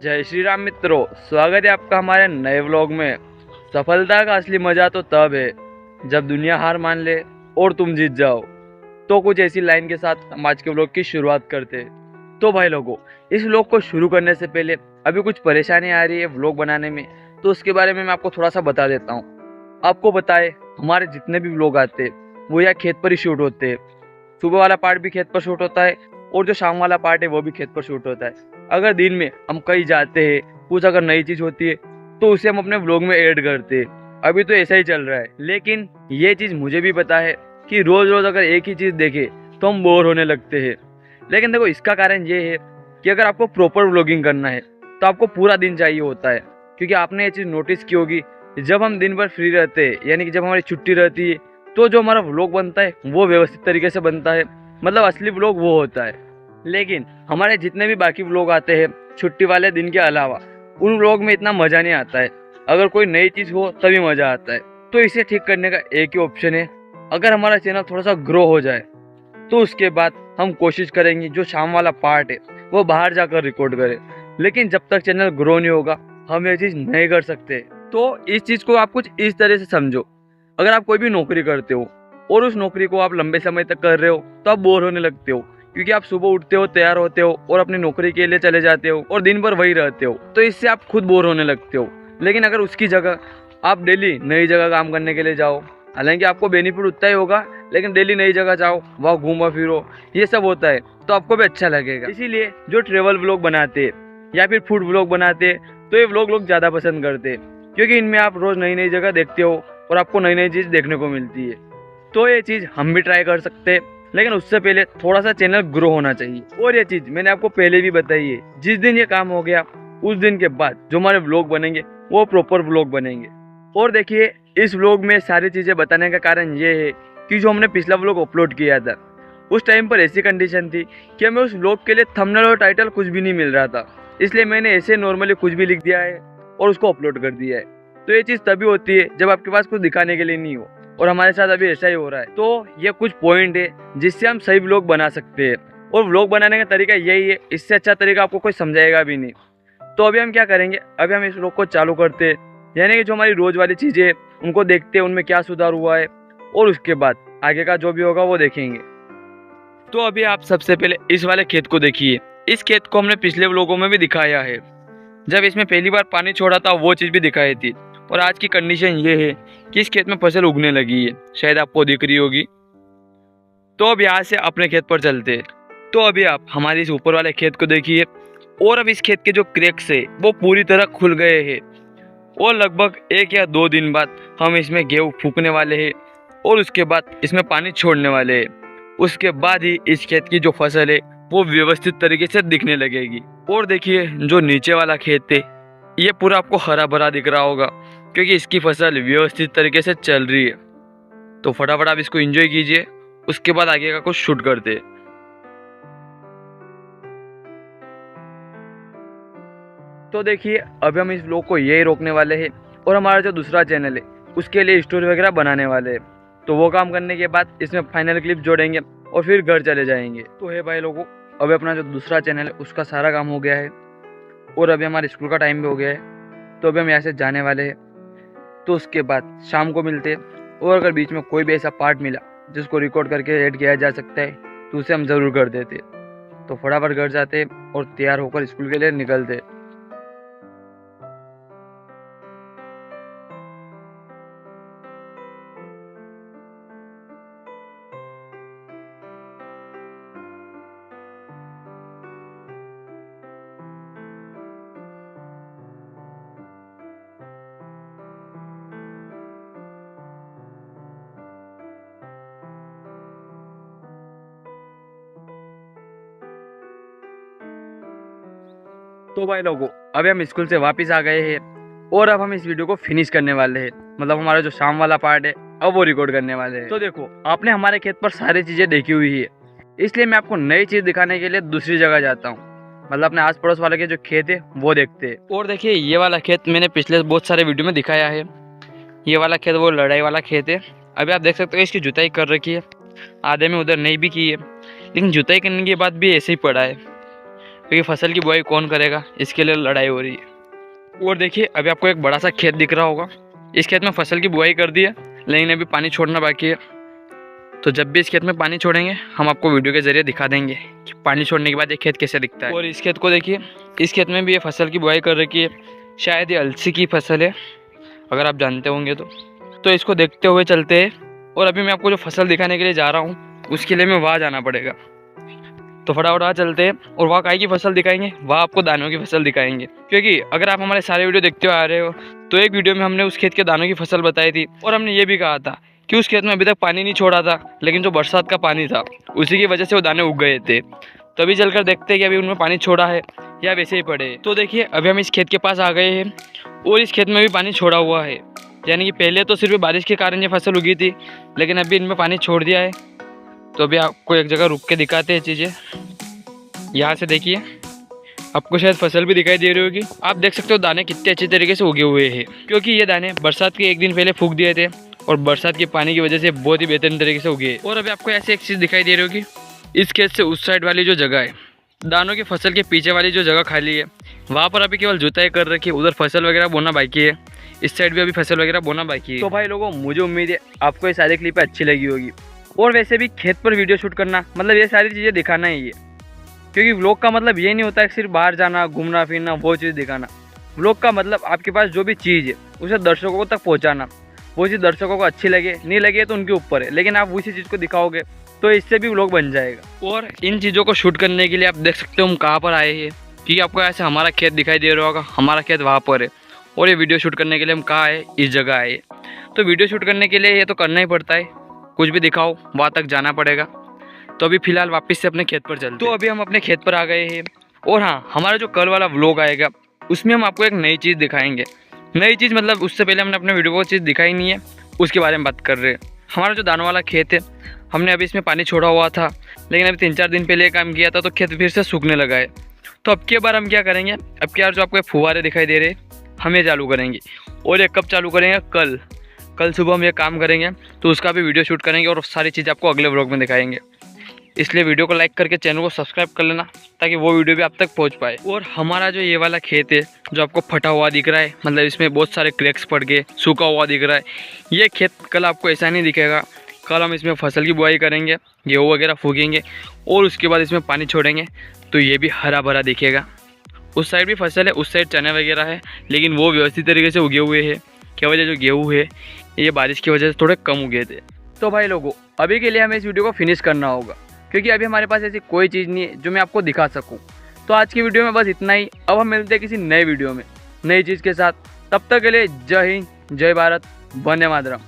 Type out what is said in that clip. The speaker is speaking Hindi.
जय श्री राम मित्रों, स्वागत है आपका हमारे नए व्लॉग में। सफलता का असली मजा तो तब है जब दुनिया हार मान ले और तुम जीत जाओ। तो कुछ ऐसी लाइन के साथ हम आज के व्लॉग की शुरुआत करते हैं। तो भाई लोगों, इस व्लॉग को शुरू करने से पहले अभी कुछ परेशानी आ रही है व्लॉग बनाने में, तो उसके बारे में मैं आपको थोड़ा सा बता देता हूँ। आपको बताए, हमारे जितने भी व्लॉग आते हैं वो या खेत पर ही शूट होते हैं। सुबह वाला पार्ट भी खेत पर शूट होता है और जो शाम वाला पार्ट है वो भी खेत पर शूट होता है। अगर दिन में हम कहीं जाते हैं, कुछ अगर नई चीज होती है तो उसे हम अपने व्लॉग में ऐड करते हैं। अभी तो ऐसा ही चल रहा है, लेकिन ये चीज मुझे भी पता है कि रोज रोज अगर एक ही चीज देखे तो हम बोर होने लगते हैं। लेकिन देखो, इसका कारण ये है कि अगर आपको प्रॉपर व्लॉगिंग करना है तो आपको पूरा दिन चाहिए होता है। क्योंकि आपने ये चीज नोटिस की होगी, जब हम दिन भर फ्री रहते हैं, यानी कि जब हमारी छुट्टी रहती है, तो जो हमारा व्लॉग बनता है वो व्यवस्थित तरीके से बनता है। मतलब असली व्लॉग वो होता है। लेकिन हमारे जितने भी बाकी व्लॉग आते हैं छुट्टी वाले दिन के अलावा, उन व्लॉग में इतना मजा नहीं आता है। अगर कोई नई चीज हो तभी मजा आता है। तो इसे ठीक करने का एक ही ऑप्शन है, अगर हमारा चैनल थोड़ा सा ग्रो हो जाए तो उसके बाद हम कोशिश करेंगे जो शाम वाला पार्ट है वो बाहर जाकर रिकॉर्ड करें। लेकिन जब तक चैनल ग्रो नहीं होगा हम ये चीज नहीं कर सकते। तो इस चीज को आप कुछ इस तरह से समझो, अगर आप कोई भी नौकरी करते हो और उस नौकरी को आप लंबे समय तक कर रहे हो तो आप बोर होने लगते हो। क्योंकि आप सुबह उठते हो, तैयार होते हो और अपनी नौकरी के लिए चले जाते हो और दिन भर वही रहते हो, तो इससे आप खुद बोर होने लगते हो। लेकिन अगर उसकी जगह आप डेली नई जगह काम करने के लिए जाओ, हालांकि आपको बेनिफिट उतना ही होगा, लेकिन डेली नई जगह जाओ, वहाँ घूमो फिरो, ये सब होता है, तो आपको भी अच्छा लगेगा। इसीलिए जो ट्रेवल व्लॉग बनाते हैं या फिर फूड व्लॉग बनाते हैं, तो ये व्लॉग लोग ज़्यादा पसंद करते हैं। क्योंकि इनमें आप रोज़ नई नई जगह देखते हो और आपको नई नई चीज़ देखने को मिलती है। तो ये चीज़ हम भी ट्राई कर सकते हैं, लेकिन उससे पहले थोड़ा सा चैनल ग्रो होना चाहिए। और ये चीज़ मैंने आपको पहले भी बताई है, जिस दिन ये काम हो गया उस दिन के बाद जो हमारे व्लॉग बनेंगे वो प्रॉपर व्लॉग बनेंगे। और देखिए, इस व्लॉग में सारी चीज़ें बताने का कारण ये है कि जो हमने पिछला व्लॉग अपलोड किया था उस टाइम पर ऐसी कंडीशन थी कि हमें उस व्लॉग के लिए थंबनेल और टाइटल कुछ भी नहीं मिल रहा था। इसलिए मैंने ऐसे नॉर्मली कुछ भी लिख दिया है और उसको अपलोड कर दिया है। तो ये चीज़ तभी होती है जब आपके पास कुछ दिखाने के लिए नहीं हो, और हमारे साथ अभी ऐसा ही हो रहा है। तो ये कुछ पॉइंट है जिससे हम सही व्लॉग बना सकते हैं, और व्लॉग बनाने का तरीका यही है, इससे अच्छा तरीका आपको कोई समझाएगा भी नहीं। तो अभी हम क्या करेंगे, अभी हम इस व्लॉग को चालू करते हैं, यानी कि जो हमारी रोज वाली चीज़ें हैं उनको देखते हैं, उनमें क्या सुधार हुआ है, और उसके बाद आगे का जो भी होगा वो देखेंगे। तो अभी आप सबसे पहले इस वाले खेत को देखिए। इस खेत को हमने पिछले व्लॉगों में भी दिखाया है, जब इसमें पहली बार पानी छोड़ा था वो चीज़ भी दिखाई थी। और आज की कंडीशन ये है कि इस खेत में फसल उगने लगी है, शायद आपको दिख रही होगी। तो अब यहाँ से अपने खेत पर चलते हैं। तो अभी आप हमारे इस ऊपर वाले खेत को देखिए, और अब इस खेत के जो क्रैक्स है वो पूरी तरह खुल गए हैं, और लगभग 1 या 2 दिन बाद हम इसमें गेहूँ फूकने वाले हैं और उसके बाद इसमें पानी छोड़ने वाले हैं। उसके बाद ही इस खेत की जो फसल है वो व्यवस्थित तरीके से दिखने लगेगी। और देखिए, जो नीचे वाला खेत है ये पूरा आपको हरा भरा दिख रहा होगा, क्योंकि इसकी फसल व्यवस्थित तरीके से चल रही है। तो फटाफट आप इसको एंजॉय कीजिए, उसके बाद आगे का कुछ शूट करते हैं। तो देखिए, अभी हम इस व्लॉग को यही रोकने वाले हैं, और हमारा जो दूसरा चैनल है उसके लिए स्टोरी वगैरह बनाने वाले हैं। तो वो काम करने के बाद इसमें फाइनल क्लिप जोड़ेंगे और फिर घर चले जाएंगे। तो है भाई लोगों, अभी अपना जो दूसरा चैनल है उसका सारा काम हो गया है, और अभी हमारे स्कूल का टाइम भी हो गया है। तो अभी हम यहाँ से जाने वाले हैं। तो उसके बाद शाम को मिलते हैं, और अगर बीच में कोई भी ऐसा पार्ट मिला जिसको रिकॉर्ड करके ऐड किया जा सकता है तो उसे हम ज़रूर कर देते। तो फटाफट घर जाते और तैयार होकर स्कूल के लिए निकलते। तो भाई लोगों, अभी हम स्कूल से वापस आ गए हैं, और अब हम इस वीडियो को फिनिश करने वाले हैं। मतलब हमारा जो शाम वाला पार्ट है अब वो रिकॉर्ड करने वाले हैं। तो देखो, आपने हमारे खेत पर सारी चीज़ें देखी हुई है, इसलिए मैं आपको नई चीज़ दिखाने के लिए दूसरी जगह जाता हूँ। मतलब अपने आस पड़ोस वाले के जो खेत है वो देखते हैं। और देखिए, ये वाला खेत मैंने पिछले बहुत सारे वीडियो में दिखाया है। ये वाला खेत वो लड़ाई वाला खेत है। अभी आप देख सकते हो इसकी जुताई कर रखी है, आधे में उधर नहीं भी की है, लेकिन जुताई करने के बाद भी ऐसे ही पड़ा है। क्योंकि फसल की बुआई कौन करेगा, इसके लिए लड़ाई हो रही है। और देखिए अभी आपको एक बड़ा सा खेत दिख रहा होगा। इस खेत में फसल की बुआई कर दी है, लेकिन अभी पानी छोड़ना बाकी है। तो जब भी इस खेत में पानी छोड़ेंगे हम आपको वीडियो के ज़रिए दिखा देंगे कि पानी छोड़ने के बाद ये खेत कैसे दिखता है। और इस खेत को देखिए, इस खेत में भी ये फसल की बुआई कर रखी है। शायद ये अलसी की फसल है, अगर आप जानते होंगे तो इसको देखते हुए चलते हैं। और अभी मैं आपको जो फसल दिखाने के लिए जा रहा हूँ उसके लिए मैं वहाँ जाना पड़ेगा। तो फटाफट वहाँ चलते हैं और वहाँ काय की फसल दिखाएंगे, वहाँ आपको दानों की फसल दिखाएंगे। क्योंकि अगर आप हमारे सारे वीडियो देखते हुए आ रहे हो तो एक वीडियो में हमने उस खेत के दानों की फसल बताई थी और हमने ये भी कहा था कि उस खेत में अभी तक पानी नहीं छोड़ा था, लेकिन जो बरसात का पानी था उसी की वजह से वो दाने उग गए थे। तो अभी चलकर देखते हैं कि अभी उनमें पानी छोड़ा है या वैसे ही पड़े। तो देखिए अभी हम इस खेत के पास आ गए हैं और इस खेत में भी पानी छोड़ा हुआ है। यानी कि पहले तो सिर्फ बारिश के कारण ये फसल उगी थी, लेकिन अभी इनमें पानी छोड़ दिया है। तो अभी आपको एक जगह रुक के दिखाते हैं चीज़ें। यहाँ से देखिए, आपको शायद फसल भी दिखाई दे रही होगी। आप देख सकते हो दाने कितने अच्छे तरीके से उगे हुए हैं, क्योंकि ये दाने बरसात के एक दिन पहले फूंक दिए थे और बरसात के पानी की वजह से बहुत ही बेहतरीन तरीके से उगे। और अभी आपको ऐसे एक चीज़ दिखाई दे रही होगी, इस खेत से उस साइड वाली जो जगह है, दानों की फसल के पीछे वाली जो जगह खाली है, वहाँ पर अभी केवल जुताई कर रखी है। उधर फसल वगैरह बोना बाकी है, इस साइड भी अभी फसल वगैरह बोना बाकी है। तो भाई लोगों, मुझे उम्मीद है आपको ये सारी क्लिपें अच्छी लगी होगी। और वैसे भी खेत पर वीडियो शूट करना मतलब ये सारी चीज़ें दिखाना ही है, क्योंकि व्लॉग का मतलब ये नहीं होता है कि सिर्फ बाहर जाना, घूमना फिरना, वो चीज़ दिखाना। व्लॉग का मतलब आपके पास जो भी चीज़ है उसे दर्शकों तक पहुँचाना। वो चीज़ दर्शकों को अच्छी लगे नहीं लगे तो उनके ऊपर है, लेकिन आप उसी चीज़ को दिखाओगे तो इससे भी व्लॉग बन जाएगा। और इन चीज़ों को शूट करने के लिए आप देख सकते हो हम कहाँ पर आए हैं, क्योंकि आपको ऐसे हमारा खेत दिखाई दे रहा होगा, हमारा खेत वहाँ पर है। और ये वीडियो शूट करने के लिए हम कहाँ आए, इस जगह आए। तो वीडियो शूट करने के लिए ये तो करना ही पड़ता है, कुछ भी दिखाओ वहाँ तक जाना पड़ेगा। तो अभी फ़िलहाल वापस से अपने खेत पर चलते। तो अभी हम अपने खेत पर आ गए हैं। और हाँ, हमारा जो कल वाला व्लॉग आएगा उसमें हम आपको एक नई चीज़ दिखाएंगे। नई चीज़ मतलब उससे पहले हमने अपने वीडियो को चीज़ दिखाई नहीं है, उसके बारे में बात कर रहे हैं। हमारा जो दानों वाला खेत है, हमने अभी इसमें पानी छोड़ा हुआ था, लेकिन अभी 3-4 दिन पहले काम किया था तो खेत फिर से सूखने लगा है। तो अब की बार हम क्या करेंगे, अब की बार जो आपको फुहारे दिखाई दे रहे हम ये चालू करेंगे। और ये कब चालू करेंगे, कल सुबह हम ये काम करेंगे, तो उसका भी वीडियो शूट करेंगे और सारी चीज़ आपको अगले व्लॉग में दिखाएंगे। इसलिए वीडियो को लाइक करके चैनल को सब्सक्राइब कर लेना, ताकि वो वीडियो भी आप तक पहुंच पाए। और हमारा जो ये वाला खेत है जो आपको फटा हुआ दिख रहा है, मतलब इसमें बहुत सारे क्रैक्स पड़ गए, सूखा हुआ दिख रहा है, ये खेत कल आपको ऐसा नहीं दिखेगा। कल हम इसमें फसल की बुआई करेंगे, गेहूँ वगैरह फूकेंगे और उसके बाद इसमें पानी छोड़ेंगे, तो ये भी हरा भरा दिखेगा। उस साइड भी फसल है, उस साइड चने वगैरह है, लेकिन वो व्यवस्थित तरीके से उगे हुए हैं। क्या वजह, जो गेहूँ है ये बारिश की वजह से थोड़े कम उगे थे। तो भाई लोगों, अभी के लिए हमें इस वीडियो को फिनिश करना होगा, क्योंकि अभी हमारे पास ऐसी कोई चीज़ नहीं है जो मैं आपको दिखा सकूं। तो आज की वीडियो में बस इतना ही। अब हम मिलते हैं किसी नए वीडियो में नई चीज़ के साथ। तब तक के लिए जय हिंद, जय भारत, वंदे मातरम।